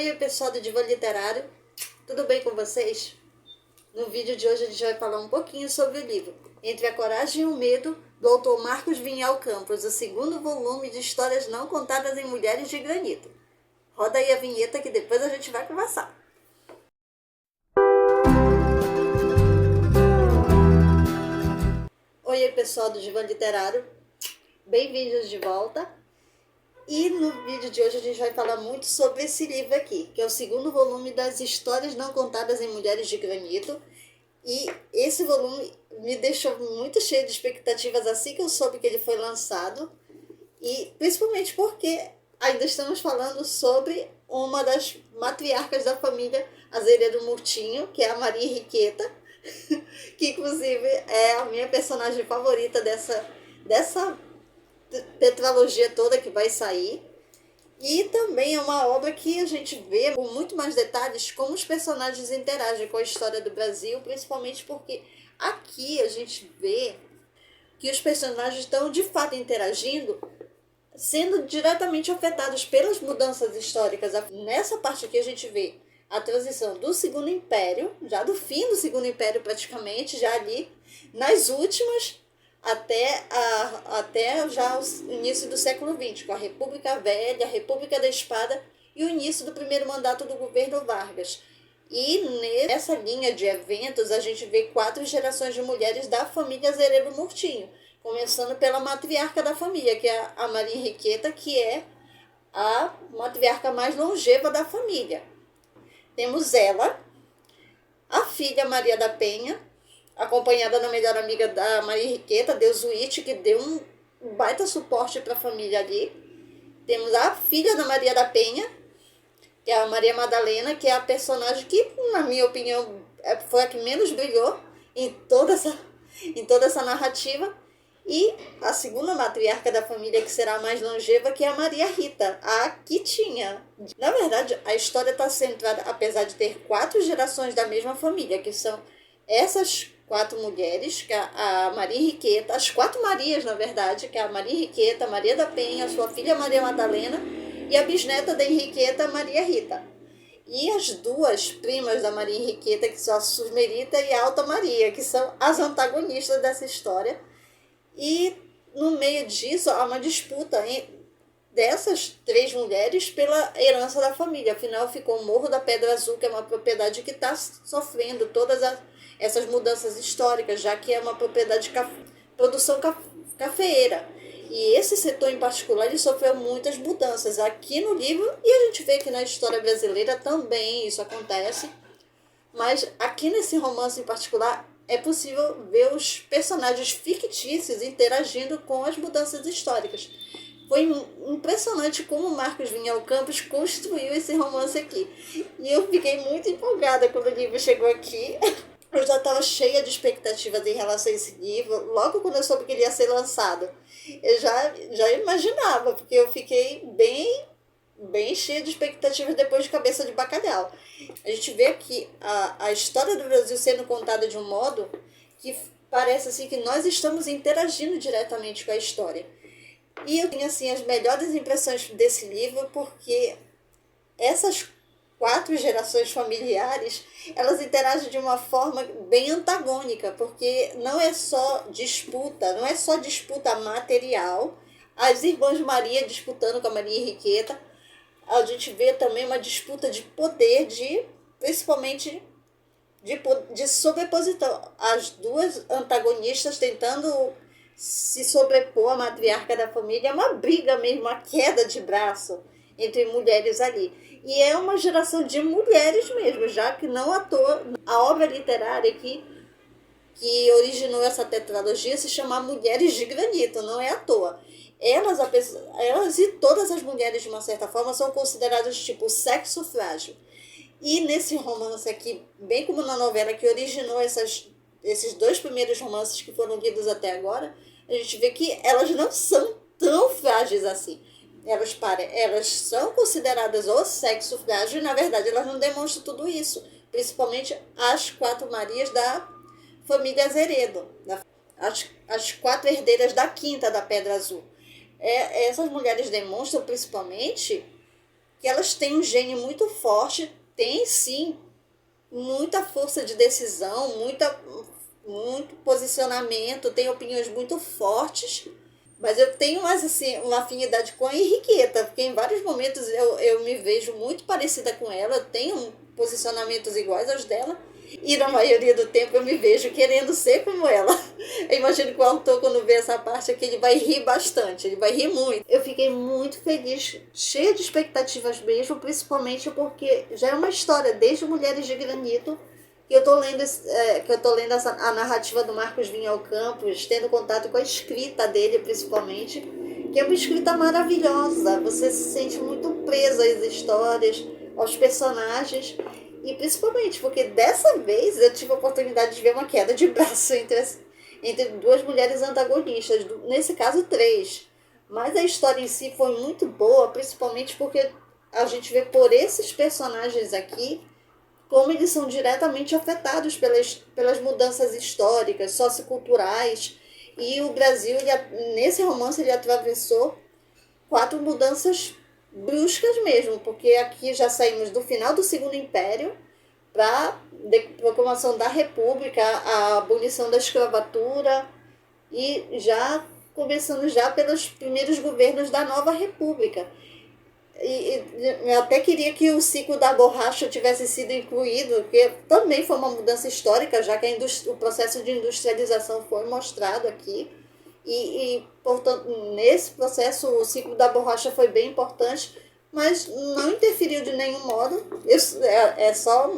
Oi, pessoal do Divã Literário, tudo bem com vocês? No vídeo de hoje a gente vai falar um pouquinho sobre o livro Entre a Coragem e o Medo, do autor Marcos Vinhal Campos, o segundo volume de histórias não contadas em Mulheres de Granito. Roda aí a vinheta que depois a gente vai conversar. Oi, pessoal do Divã Literário, bem-vindos de volta. E no vídeo de hoje a gente vai falar muito sobre esse livro aqui, que é o segundo volume das Histórias Não Contadas em Mulheres de Granito. E esse volume me deixou muito cheio de expectativas assim que eu soube que ele foi lançado. E principalmente porque ainda estamos falando sobre uma das matriarcas da família Azeredo Murtinho, que é a Maria Henriqueta, que inclusive é a minha personagem favorita dessa tetralogia toda que vai sair. E também é uma obra que a gente vê com muito mais detalhes como os personagens interagem com a história do Brasil, principalmente porque aqui a gente vê que os personagens estão de fato interagindo, sendo diretamente afetados pelas mudanças históricas. Nessa parte aqui a gente vê a transição do Segundo Império, já do fim do Segundo Império praticamente, já ali nas últimas, até já o início do século XX, com a República Velha, a República da Espada e o início do primeiro mandato do governo Vargas. E nessa linha de eventos a gente vê 4 gerações de mulheres da família Azeredo Murtinho, começando pela matriarca da família, que é a Maria Henriqueta, que é a matriarca mais longeva da família. Temos ela, a filha Maria da Penha, acompanhada da melhor amiga da Maria Henriqueta, Deusuíte, que deu um baita suporte para a família ali. Temos a filha da Maria da Penha, que é a Maria Madalena, que é a personagem que, na minha opinião, foi a que menos brilhou em toda essa narrativa. E a segunda matriarca da família, que será a mais longeva, que é a Maria Rita, a Quitinha. Na verdade, a história está centrada, apesar de ter 4 gerações da mesma família, que são essas 4 mulheres, que é a Maria Henriqueta, as 4 Marias, na verdade, que é a Maria Henriqueta, Maria da Penha, sua filha Maria Madalena e a bisneta da Henriqueta, Maria Rita. E as 2 primas da Maria Henriqueta, que são a Susmerita e a Alta Maria, que são as antagonistas dessa história. E no meio disso há uma disputa dessas 3 mulheres pela herança da família. Afinal, ficou o Morro da Pedra Azul, que é uma propriedade que está sofrendo todas essas mudanças históricas, já que é uma propriedade de produção cafeeira. E esse setor em particular ele sofreu muitas mudanças aqui no livro, e a gente vê que na história brasileira também isso acontece. Mas aqui nesse romance em particular é possível ver os personagens fictícios interagindo com as mudanças históricas. Foi impressionante como o Marcos Vinhal Campos construiu esse romance aqui. E eu fiquei muito empolgada quando o livro chegou aqui. Eu já estava cheia de expectativas em relação a esse livro. Logo quando eu soube que ele ia ser lançado, eu já imaginava, porque eu fiquei bem cheia de expectativas depois de Cabeça de Bacalhau. A gente vê aqui a história do Brasil sendo contada de um modo que parece assim que nós estamos interagindo diretamente com a história. E eu tenho assim as melhores impressões desse livro, porque essas 4 gerações familiares, elas interagem de uma forma bem antagônica, porque não é só disputa material, as irmãs Maria disputando com a Maria Henriqueta. A gente vê também uma disputa de poder, principalmente de sobreposição. As 2 antagonistas tentando se sobrepor à matriarca da família. É uma briga mesmo, uma queda de braço entre mulheres ali. E é uma geração de mulheres mesmo, já que não à toa a obra literária que originou essa tetralogia se chama Mulheres de Granito, não é à toa. Elas e todas as mulheres, de uma certa forma, são consideradas tipo sexo frágil. E nesse romance aqui, bem como na novela que originou esses 2 primeiros romances que foram lidos até agora, a gente vê que elas não são tão frágeis assim. Elas são consideradas o sexo frágil e, na verdade, elas não demonstram tudo isso. Principalmente as 4 Marias da família Azeredo, as 4 herdeiras da quinta da Pedra Azul. Essas mulheres demonstram principalmente que elas têm um gênio muito forte, tem sim muita força de decisão, muito posicionamento, tem opiniões muito fortes, mas eu tenho mais assim, uma afinidade com a Henriqueta, porque em vários momentos eu me vejo muito parecida com ela, eu tenho posicionamentos iguais aos dela, e na maioria do tempo eu me vejo querendo ser como ela. Eu imagino que o autor, quando vê essa parte aqui, ele vai rir bastante, ele vai rir muito. Eu fiquei muito feliz, cheia de expectativas mesmo, principalmente porque já é uma história, desde Mulheres de Granito, que eu tô lendo, a narrativa do Marcos Vinhal Campos, tendo contato com a escrita dele, principalmente, que é uma escrita maravilhosa. Você se sente muito presa às histórias, aos personagens, e principalmente porque dessa vez eu tive a oportunidade de ver uma queda de braço entre duas mulheres antagonistas, nesse caso três. Mas a história em si foi muito boa, principalmente porque a gente vê por esses personagens aqui como eles são diretamente afetados pelas mudanças históricas, socioculturais. E o Brasil, nesse romance, ele atravessou 4 mudanças bruscas mesmo, porque aqui já saímos do final do Segundo Império para a proclamação da República, a abolição da escravatura e já começando já pelos primeiros governos da nova República. Eu até queria que o ciclo da borracha tivesse sido incluído, porque também foi uma mudança histórica, já que o processo de industrialização foi mostrado aqui. Portanto, nesse processo, o ciclo da borracha foi bem importante, mas não interferiu de nenhum modo. É só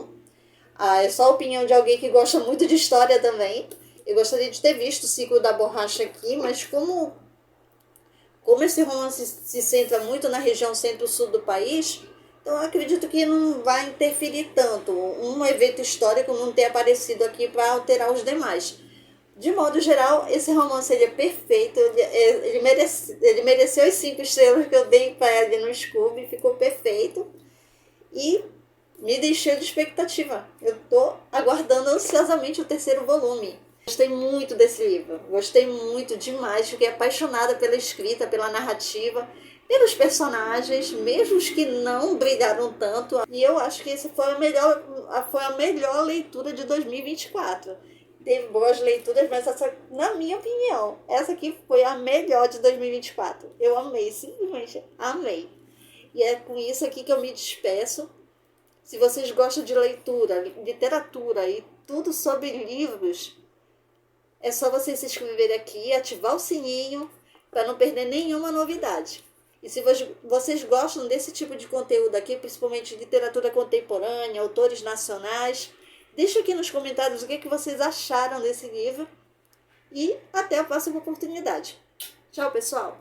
a opinião de alguém que gosta muito de história também. Eu gostaria de ter visto o ciclo da borracha aqui, mas como esse romance se centra muito na região centro-sul do país, então eu acredito que não vai interferir tanto. Um evento histórico não ter aparecido aqui para alterar os demais. De modo geral, esse romance ele é perfeito, ele mereceu as 5 estrelas que eu dei para ele no Scooby, ficou perfeito e me deixou de expectativa. Eu estou aguardando ansiosamente o 3º volume. Gostei muito desse livro, gostei muito demais, fiquei apaixonada pela escrita, pela narrativa, pelos personagens, mesmo os que não brilharam tanto. E eu acho que essa foi a melhor leitura de 2024. Teve boas leituras, mas essa, na minha opinião, essa aqui foi a melhor de 2024. Eu amei, simplesmente amei. E é com isso aqui que eu me despeço. Se vocês gostam de leitura, literatura e tudo sobre livros, é só vocês se inscreverem aqui, ativar o sininho para não perder nenhuma novidade. E se vocês gostam desse tipo de conteúdo aqui, principalmente literatura contemporânea, autores nacionais, deixa aqui nos comentários o que vocês acharam desse livro. E até a próxima oportunidade. Tchau, pessoal!